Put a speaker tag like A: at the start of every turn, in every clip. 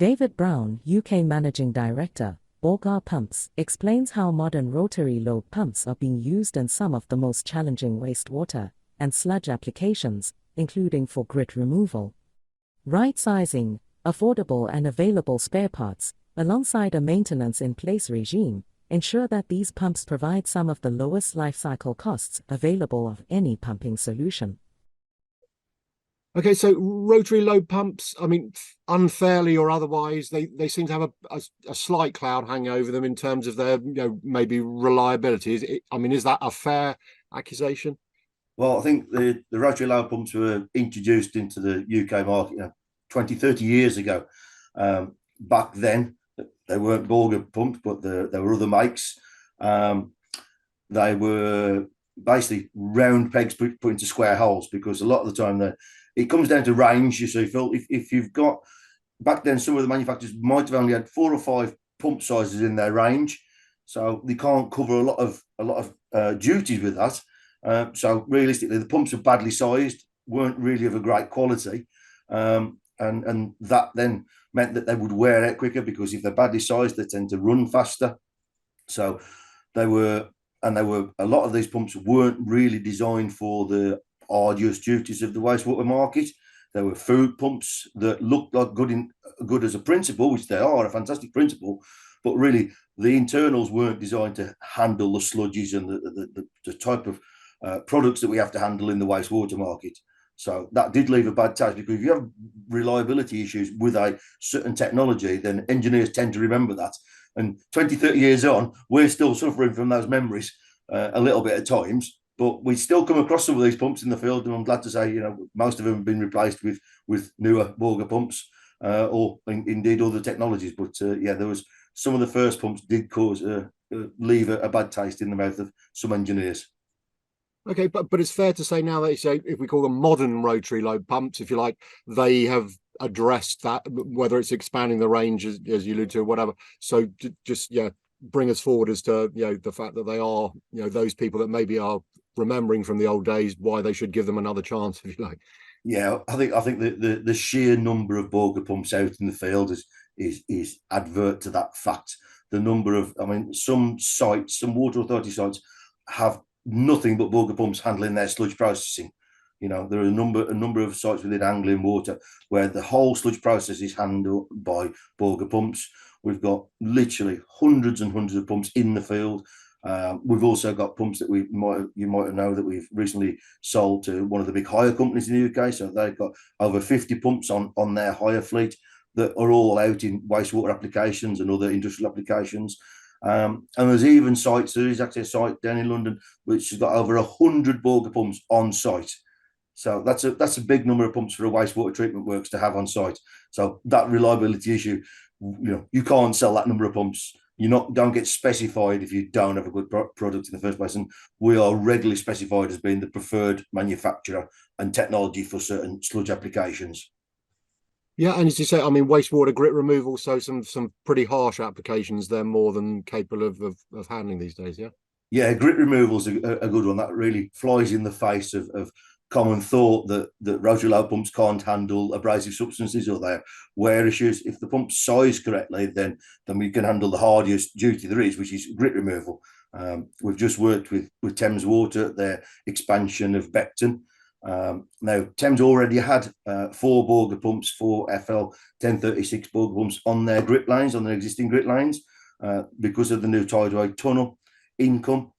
A: David Brown, UK Managing Director, Börger Pumps, explains how modern rotary lobe pumps are being used in some of the most challenging wastewater and sludge applications, including for grit removal. Right sizing, affordable and available spare parts, alongside a maintenance-in-place regime, ensure that these pumps provide some of the lowest life cycle costs available of any pumping solution.
B: Okay, so rotary lobe pumps, I mean, unfairly or otherwise, they seem to have a slight cloud hanging over them in terms of their, maybe reliability. Is that a fair accusation?
C: Well, I think the rotary lobe pumps were introduced into the UK market 20, 30 years ago. Back then, they weren't Börger pumps, but there were other makes. They were basically round pegs put into square holes, because a lot of the time it comes down to range. You see, Phil, if you've got, back then some of the manufacturers might have only had 4 or 5 pump sizes in their range, so they can't cover a lot of duties with that. So realistically, the pumps are badly sized, weren't really of a great quality, and that then meant that they would wear out quicker, because if they're badly sized, they tend to run faster. So a lot of these pumps weren't really designed for the arduous duties of the wastewater market. They were food pumps that looked like good as a principle, which they are a fantastic principle, but really the internals weren't designed to handle the sludges and the type of products that we have to handle in the wastewater market. So that did leave a bad taste, because if you have reliability issues with a certain technology, then engineers tend to remember that. And 20, 30 years on, we're still suffering from those memories a little bit at times. But we still come across some of these pumps in the field, and I'm glad to say, most of them have been replaced with newer Börger pumps, or indeed other technologies. But there was some of the first pumps did leave a bad taste in the mouth of some engineers.
B: Okay, but it's fair to say now that if we call them modern rotary lobe pumps, if you like, they have addressed that, whether it's expanding the range as you allude to, or whatever. So just bring us forward as to the fact that they are those people that maybe are remembering from the old days, why they should give them another chance, if you like.
C: Yeah, I think the sheer number of Börger pumps out in the field is advert to that fact. The number of, some sites, some water authority sites have nothing but Börger pumps handling their sludge processing. There are a number of sites within Anglian Water where the whole sludge process is handled by Börger pumps. We've got literally hundreds and hundreds of pumps in the field. We've also got pumps that you might know that we've recently sold to one of the big hire companies in the UK. So they've got over 50 pumps on their hire fleet that are all out in wastewater applications and other industrial applications. And there's even sites, there is actually a site down in London which has got over 100 Börger pumps on site. So that's a big number of pumps for a wastewater treatment works to have on site. So that reliability issue, you can't sell that number of pumps. Don't get specified if you don't have a good product in the first place. And we are regularly specified as being the preferred manufacturer and technology for certain sludge applications.
B: Yeah, and as you say, wastewater grit removal, so some pretty harsh applications they're more than capable of handling these days, yeah?
C: Yeah, grit removal's a good one. That really flies in the face of common thought that rotary lobe pumps can't handle abrasive substances or their wear issues. If the pump's sized correctly, then we can handle the hardest duty there is, which is grit removal. We've just worked with Thames Water, their expansion of Beckton. Now, Thames already had 4 Börger pumps, 4 FL 1036 Börger pumps on their grit lines, on their existing grit lines. Because of the new tideway tunnel income,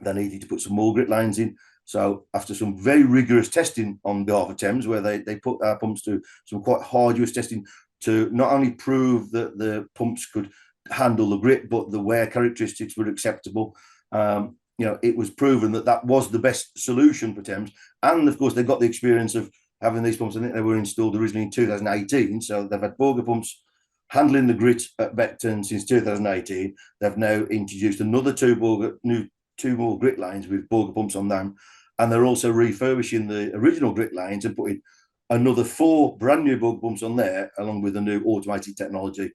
C: they needed to put some more grit lines in. So after some very rigorous testing on behalf of Thames, where they put our pumps to some quite arduous testing to not only prove that the pumps could handle the grit, but the wear characteristics were acceptable. It was proven that was the best solution for Thames. And of course, they got the experience of having these pumps. I think they were installed originally in 2018. So they've had Börger pumps handling the grit at Beckton since 2018. They've now introduced another 2 more grit lines with Börger pumps on them. And they're also refurbishing the original grit lines and putting another 4 brand new Börger pumps on there, along with a new automated technology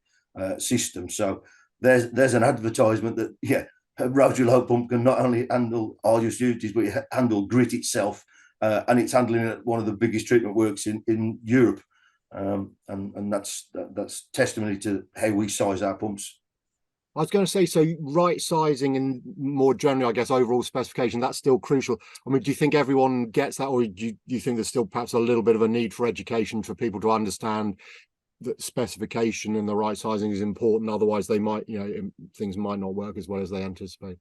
C: system. So there's an advertisement that, a rotary lobe pump can not only handle arduous duties, but it handle grit itself. And it's handling at one of the biggest treatment works in Europe. and that's testimony to how we size our pumps.
B: I was going to say, so right sizing and more generally, I guess, overall specification, that's still crucial. I mean, do you think everyone gets that, or do you think there's still perhaps a little bit of a need for education for people to understand that specification and the right sizing is important? Otherwise, they might, things might not work as well as they anticipate.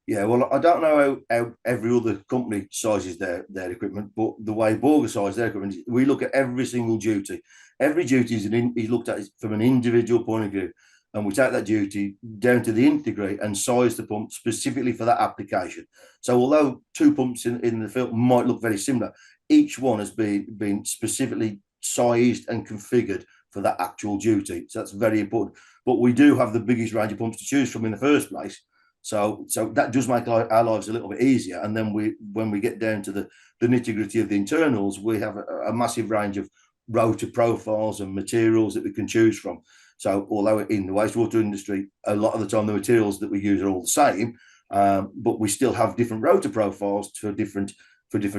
C: Yeah, well, I don't know how every other company sizes their equipment, but the way Borger sizes their equipment, we look at every single duty. Every duty is looked at from an individual point of view, and we take that duty down to the nth degree and size the pump specifically for that application. So although two pumps in the field might look very similar, each one has been specifically sized and configured for that actual duty. So that's very important. But we do have the biggest range of pumps to choose from in the first place. So that does make our lives a little bit easier. And then when we get down to the nitty-gritty of the internals, we have a massive range of rotor profiles and materials that we can choose from. So although in the wastewater industry, a lot of the time the materials that we use are all the same, but we still have different rotor profiles for different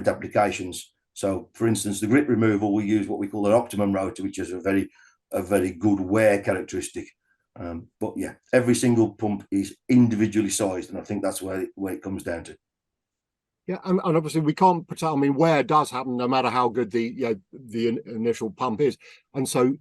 C: applications. So for instance, the grit removal, we use what we call an optimum rotor, which is a very good wear characteristic. But yeah, every single pump is individually sized, and I think that's where it comes down to.
B: Yeah, and obviously we can't pretend. I mean, wear does happen no matter how good the initial pump is, and so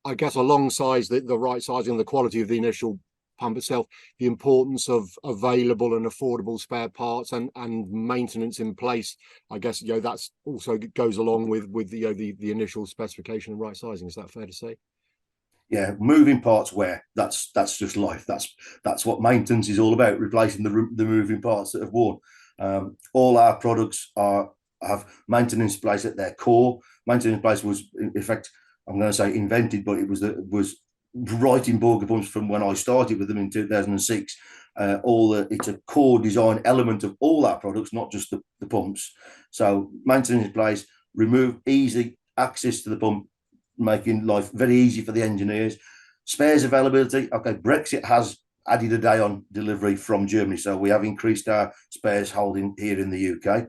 B: I guess alongside the right sizing and the quality of the initial pump itself, the importance of available and affordable spare parts and maintenance in place. I guess that's also goes along with the initial specification and right sizing. Is that fair to say?
C: Yeah, moving parts wear. That's just life. That's what maintenance is all about. Replacing the moving parts that have worn. All our products have maintenance in place at their core. Maintenance in place was, in fact, I'm going to say invented, but it was right in Börger Pumps from when I started with them in 2006. It's a core design element of all our products, not just the pumps. So maintenance in place, remove easy access to the pump, making life very easy for the engineers. Spares availability. Okay, Brexit has added a day on delivery from Germany, so we have increased our spares holding here in the UK.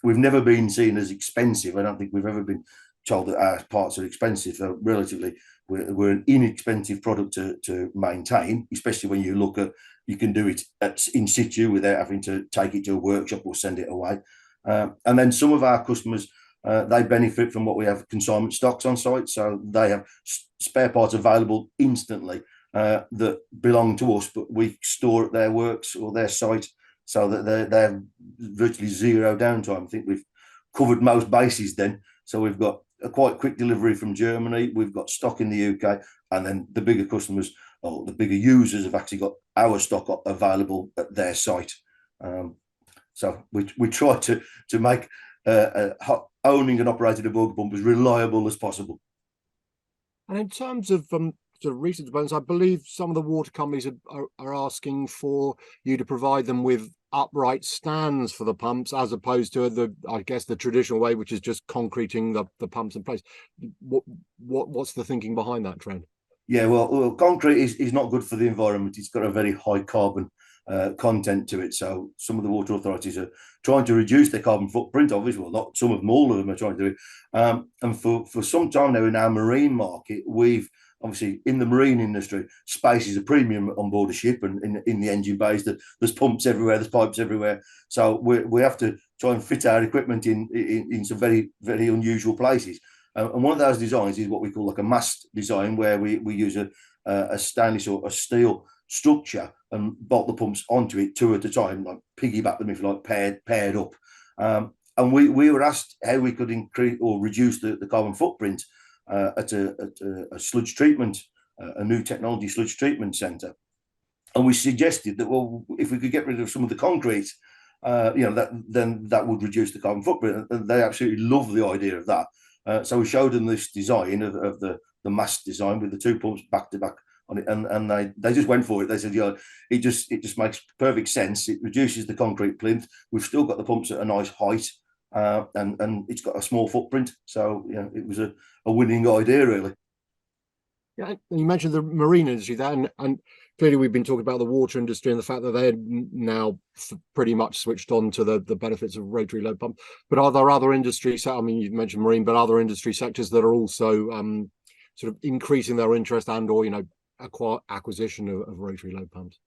C: We've never been seen as expensive. I don't think we've ever been told that our parts are expensive. So relatively, we're an inexpensive product to maintain, especially when you look at you can do it in situ without having to take it to a workshop or send it away. And then some of our customers, they benefit from what we have consignment stocks on site, so they have spare parts available instantly that belong to us, but we store at their works or their site, so that they have virtually zero downtime. I think we've covered most bases then. So we've got a quite quick delivery from Germany. We've got stock in the UK, and then the bigger customers or the bigger users have actually got our stock available at their site. So we try to make owning and operating a Börger pump as reliable as possible.
B: And in terms of sort of recent developments, I believe some of the water companies are asking for you to provide them with upright stands for the pumps, as opposed to the traditional way, which is just concreting the pumps in place. What's the thinking behind that trend?
C: Yeah, well, concrete is not good for the environment. It's got a very high carbon content to it. So some of the water authorities are trying to reduce their carbon footprint. Obviously, well, not some of them, all of them are trying to do it. And for some time now in our marine market, we've obviously in the marine industry, space is a premium on board a ship and in the engine bays. There's pumps everywhere, there's pipes everywhere. So we have to try and fit our equipment in some very, very unusual places. And one of those designs is what we call like a mast design, where we use a stainless or a steel structure and bolt the pumps onto it two at a time, like piggyback them, if you like, paired up. And we were asked how we could increase or reduce the carbon footprint at a sludge treatment, a new technology sludge treatment centre. And we suggested that, well, if we could get rid of some of the concrete, then that would reduce the carbon footprint. And they absolutely love the idea of that. So we showed them this design of the mast design with the two pumps back to back on it, and they just went for it. They said, it just makes perfect sense. It reduces the concrete plinth. We've still got the pumps at a nice height, and it's got a small footprint. So it was a winning idea, really.
B: Yeah, you mentioned the marine industry there, and clearly we've been talking about the water industry and the fact that they're now pretty much switched on to the benefits of rotary lobe pump. But are there other industries? I mean, you mentioned marine, but other industry sectors that are also sort of increasing their interest and or acquisition of rotary lobe pumps?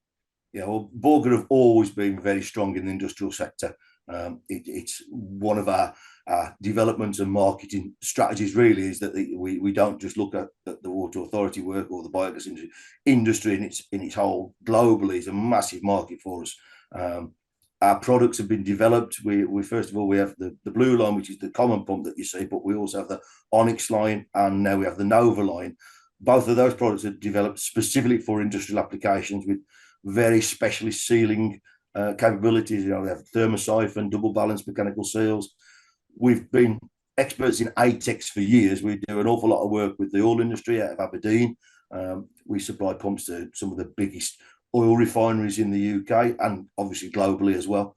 C: Yeah, well, Borger have always been very strong in the industrial sector. It's one of our development and marketing strategies, really, is that we don't just look at the water authority work or the biogas industry in its whole. Globally is a massive market for us. Our products have been developed. We first of all, we have the blue line, which is the common pump that you see, but we also have the Onyx line, and now we have the Nova line. Both of those products are developed specifically for industrial applications with very specialist sealing capabilities. We have thermosiphon, double balanced mechanical seals. We've been experts in ATEX for years. We do an awful lot of work with the oil industry out of Aberdeen. We supply pumps to some of the biggest oil refineries in the UK and obviously globally as well.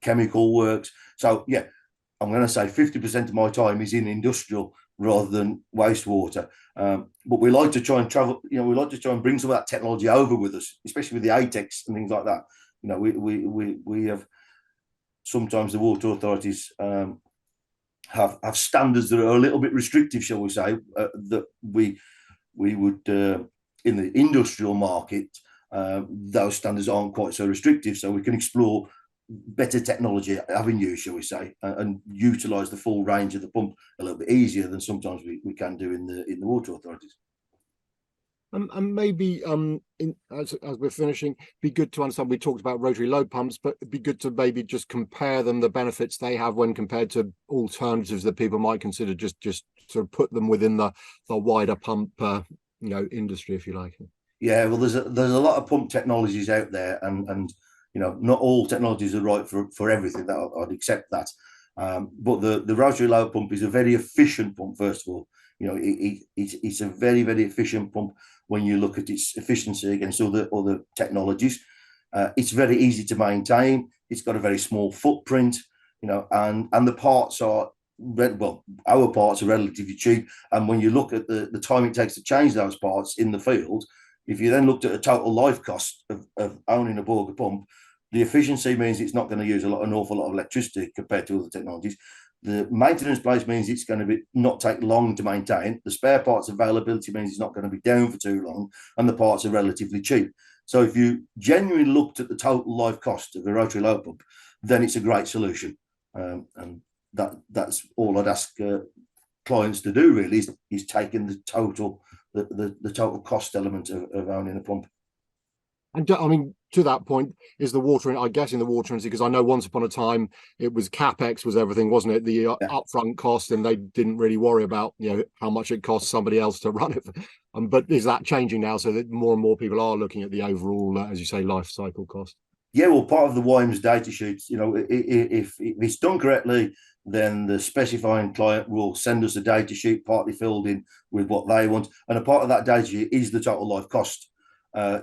C: Chemical works. So yeah, I'm going to say 50% of my time is in industrial rather than wastewater. But we like to try and travel, we like to try and bring some of that technology over with us, especially with the ATEX and things like that. We have sometimes the water authorities have standards that are a little bit restrictive, shall we say, that we would in the industrial market, those standards aren't quite so restrictive, so we can explore better technology avenues, shall we say, and utilize the full range of the pump a little bit easier than sometimes we can do in the water authorities.
B: And maybe as we're finishing, be good to understand, we talked about rotary lobe pumps, but it'd be good to maybe just compare them, the benefits they have when compared to alternatives that people might consider, just sort of put them within the wider pump industry, if you like.
C: Yeah, well, there's a lot of pump technologies out there, and not all technologies are right for everything. That I'd accept that. But the rotary lobe pump is a very efficient pump, first of all. It's a very, very efficient pump when you look at its efficiency against other technologies. It's very easy to maintain. It's got a very small footprint, and the parts are, well, our parts are relatively cheap. And when you look at the time it takes to change those parts in the field, if you then looked at the total life cost of owning a Börger pump, the efficiency means it's not going to use an awful lot of electricity compared to other technologies. The maintenance place means it's going to not take long to maintain. The spare parts availability means it's not going to be down for too long, and the parts are relatively cheap. So if you genuinely looked at the total life cost of a rotary lobe pump, then it's a great solution. And that's all I'd ask clients to do, really, is taking the total cost element of owning a pump.
B: And I mean, to that point, is the water, I guess, in the water industry, because I know once upon a time it was CapEx was everything, wasn't it? The upfront cost, and they didn't really worry about how much it costs somebody else to run it. But is that changing now, so that more and more people are looking at the overall, as you say, life cycle cost?
C: Yeah, well, part of the WIMES data sheets, if it's done correctly, then the specifying client will send us a data sheet partly filled in with what they want, and a part of that data sheet is the total life cost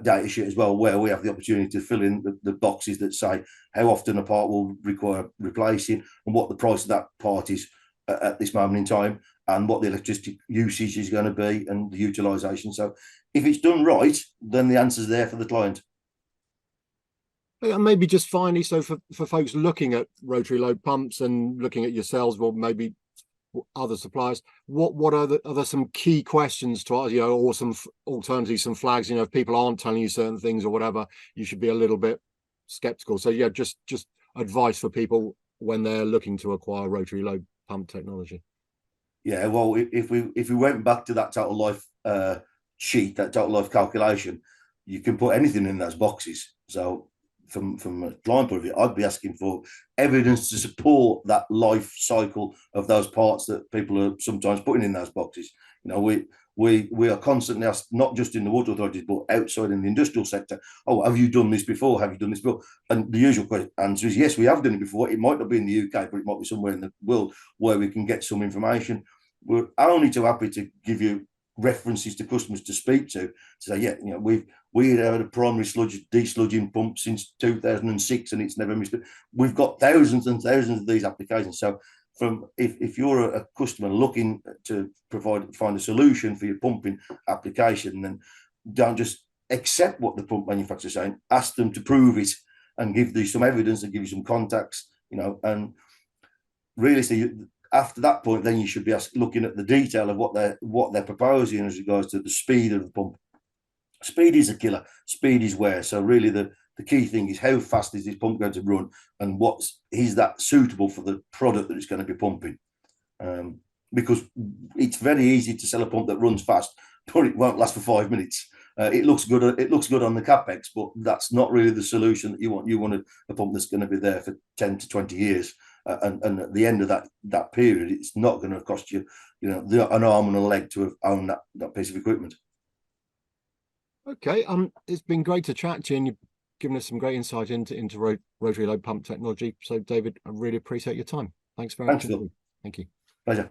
C: data sheet as well, where we have the opportunity to fill in the boxes that say how often a part will require replacing and what the price of that part is at this moment in time, and what the electricity usage is going to be and the utilization. So if it's done right, then the answer's there for the client.
B: And maybe just finally, so for folks looking at rotary lobe pumps and looking at yourselves, well, maybe other suppliers, what are there some key questions to ask, or some alternatives, some flags, if people aren't telling you certain things or whatever, you should be a little bit skeptical. So yeah, just advice for people when they're looking to acquire rotary lobe pump technology. Yeah,
C: well, if we went back to that total life sheet, that total life calculation, you can put anything in those boxes. So from a client point of view, I'd be asking for evidence to support that life cycle of those parts that people are sometimes putting in those boxes. We are constantly asked, not just in the water authorities, but outside in the industrial sector, oh, have you done this before? Have you done this before? And the usual answer is yes, we have done it before. It might not be in the UK, but it might be somewhere in the world where we can get some information. We're only too happy to give you references to customers to speak to say, yeah, we had a primary sludge desludging pump since 2006 and it's never missed it. We've got thousands and thousands of these applications. So if you're a customer looking to find a solution for your pumping application, then don't just accept what the pump manufacturer is saying, ask them to prove it and give you some evidence and give you some contacts, you know, and really see after that point, then you should be looking at the detail of what they're proposing as regards to the speed of the pump. Speed is a killer. Speed is where. So really the key thing is how fast is this pump going to run, and is that suitable for the product that it's going to be pumping. Because it's very easy to sell a pump that runs fast, but it won't last for 5 minutes. It looks good. It looks good on the capex, but that's not really the solution that you want. You want a pump that's going to be there for 10 to 20 years, and at the end of that period, it's not going to cost you, you know, an arm and a leg to have owned that piece of equipment.
B: Okay, it's been great to chat to you, and you've given us some great insight into rotary lobe pump technology. So, David, I really appreciate your time. Thanks very much.
C: Phil.
B: Thank you.
C: Pleasure.